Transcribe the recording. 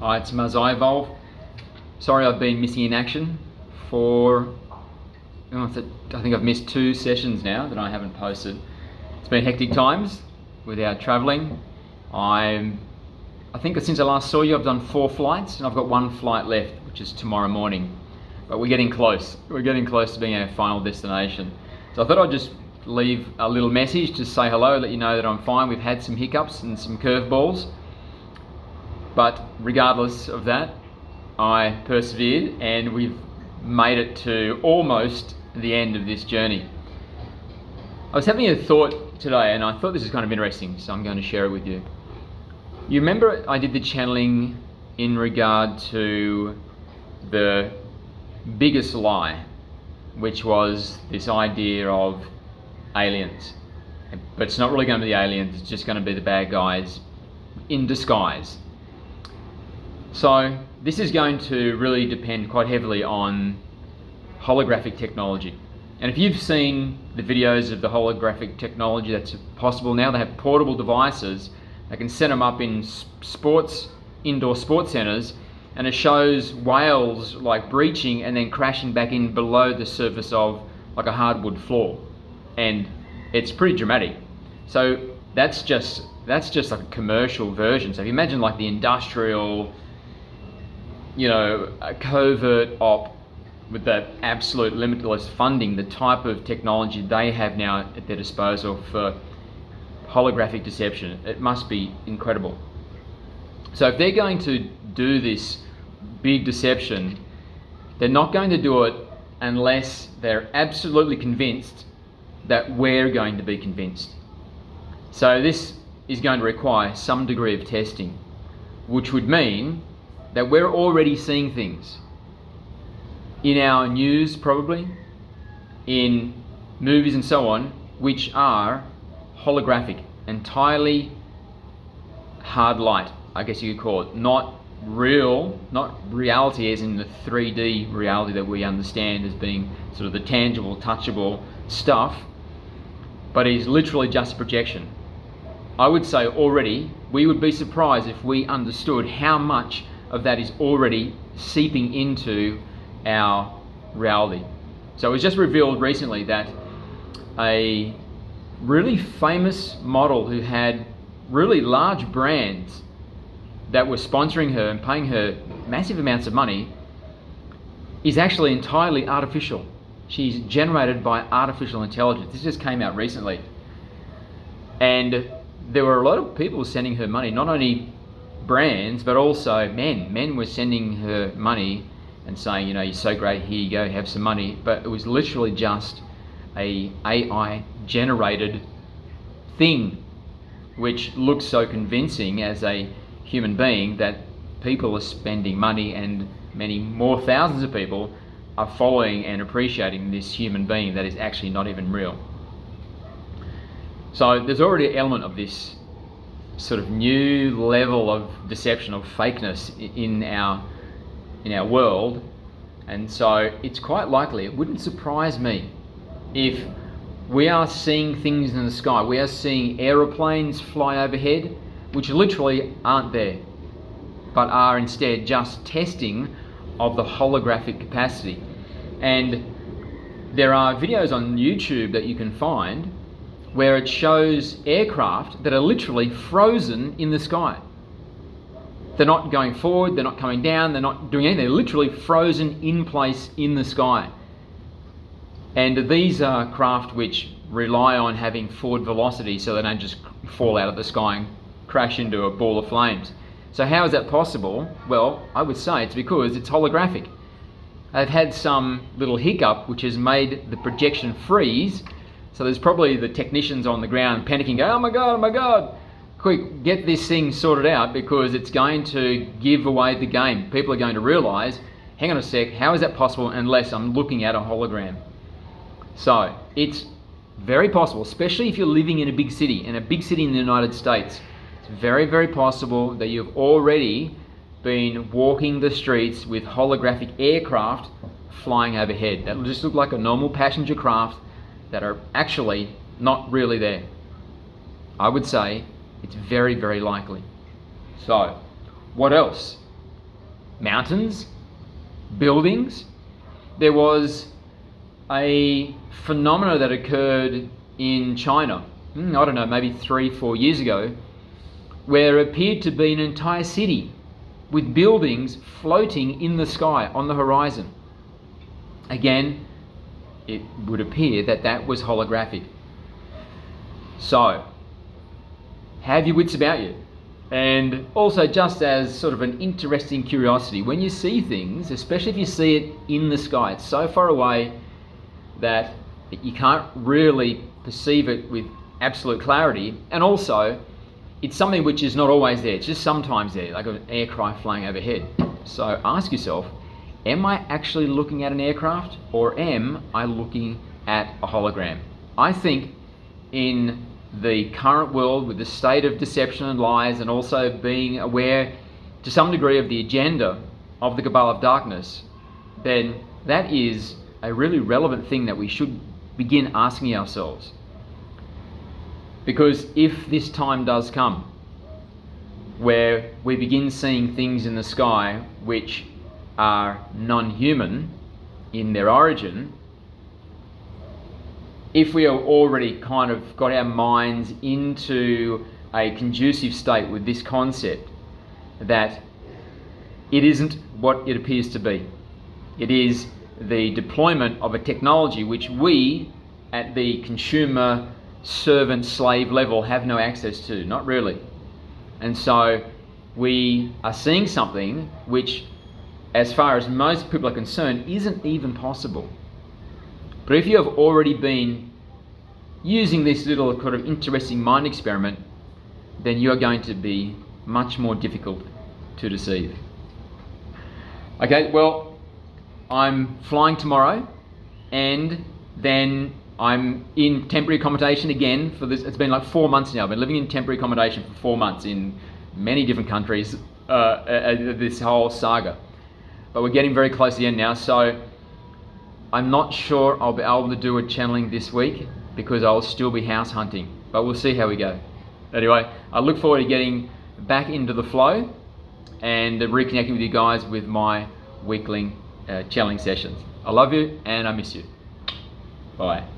Hi, it's Muzz Evolve. Sorry I've been missing in action for, I think I've missed 2 sessions now that I haven't posted. It's been hectic times with our travelling. I think since I last saw you I've done 4 flights and I've got 1 flight left, which is tomorrow morning. But we're getting close. We're getting close to being our final destination. So I thought I'd just leave a little message to say hello, let you know that I'm fine. We've had some hiccups and some curveballs. But regardless of that, I persevered and we've made it to almost the end of this journey. I was having a thought today and I thought this is kind of interesting, so I'm going to share it with you. You remember I did the channeling in regard to the biggest lie, which was this idea of aliens. But it's not really going to be the aliens, it's just going to be the bad guys in disguise. So this is going to really depend quite heavily on holographic technology. And if you've seen the videos of the holographic technology that's possible now, they have portable devices. They can set them up in indoor sports centres, and it shows whales like breaching and then crashing back in below the surface of like a hardwood floor. And it's pretty dramatic. So that's just like a commercial version. So if you imagine like the industrial, a covert op with that absolute limitless funding, the type of technology they have now at their disposal for holographic deception, it must be incredible. So if they're going to do this big deception, they're not going to do it unless they're absolutely convinced that we're going to be convinced. So this is going to require some degree of testing, which would mean that we're already seeing things in our news, probably in movies and so on, which are holographic, entirely hard light, I guess you could call it, not real, not reality as in the 3D reality that we understand as being sort of the tangible, touchable stuff, but is literally just a projection. I would say already we would be surprised if we understood how much of that is already seeping into our reality. So it was just revealed recently that a really famous model who had really large brands that were sponsoring her and paying her massive amounts of money is actually entirely artificial. She's generated by artificial intelligence. This just came out recently. And there were a lot of people sending her money, not only brands, but also men. Men were sending her money and saying, you're so great, here you go, have some money. But it was literally just a AI generated thing, which looks so convincing as a human being that people are spending money, and many more thousands of people are following and appreciating this human being that is actually not even real. So there's already an element of this sort of new level of deception, of fakeness in our world, and so it's quite likely, it wouldn't surprise me if we are seeing things in the sky. We are seeing aeroplanes fly overhead which literally aren't there, but are instead just testing of the holographic capacity. And there are videos on YouTube that you can find where it shows aircraft that are literally frozen in the sky. They're not going forward, they're not coming down, they're not doing anything, they're literally frozen in place in the sky. And these are craft which rely on having forward velocity so they don't just fall out of the sky and crash into a ball of flames. So how is that possible? Well, I would say it's because it's holographic. They've had some little hiccup which has made the projection freeze. So there's probably the technicians on the ground panicking, oh my God, quick, get this thing sorted out because it's going to give away the game. People are going to realise, hang on a sec, how is that possible unless I'm looking at a hologram? So it's very possible, especially if you're living in a big city, in the United States, it's very, very possible that you've already been walking the streets with holographic aircraft flying overhead. That will just look like a normal passenger craft that are actually not really there. I would say it's very, very likely. So, what else mountains, buildings. There was a phenomena that occurred in China, I don't know, maybe 3-4 years ago, where it appeared to be an entire city with buildings floating in the sky on the horizon. Again, it would appear that that was holographic. So, have your wits about you. And also, just as sort of an interesting curiosity, when you see things, especially if you see it in the sky, it's so far away that you can't really perceive it with absolute clarity, and also it's something which is not always there, it's just sometimes there, like an aircraft flying overhead. So ask yourself, am I actually looking at an aircraft, or am I looking at a hologram? I think in the current world, with the state of deception and lies, and also being aware to some degree of the agenda of the cabal of darkness, then that is a really relevant thing that we should begin asking ourselves. Because if this time does come where we begin seeing things in the sky which are non-human in their origin, if we have already kind of got our minds into a conducive state with this concept that it isn't what it appears to be, it is the deployment of a technology which we at the consumer, servant, slave level have no access to, not really. And so we are seeing something which, as far as most people are concerned, isn't even possible. But if you have already been using this little kind of interesting mind experiment, then you are going to be much more difficult to deceive. Okay, well, I'm flying tomorrow, and then I'm in temporary accommodation again for this. It's been like 4 months now. I've been living in temporary accommodation for 4 months in many different countries, this whole saga. But we're getting very close to the end now, so I'm not sure I'll be able to do a channeling this week because I'll still be house hunting, but we'll see how we go. Anyway, I look forward to getting back into the flow and reconnecting with you guys with my weekly channeling sessions. I love you and I miss you. Bye.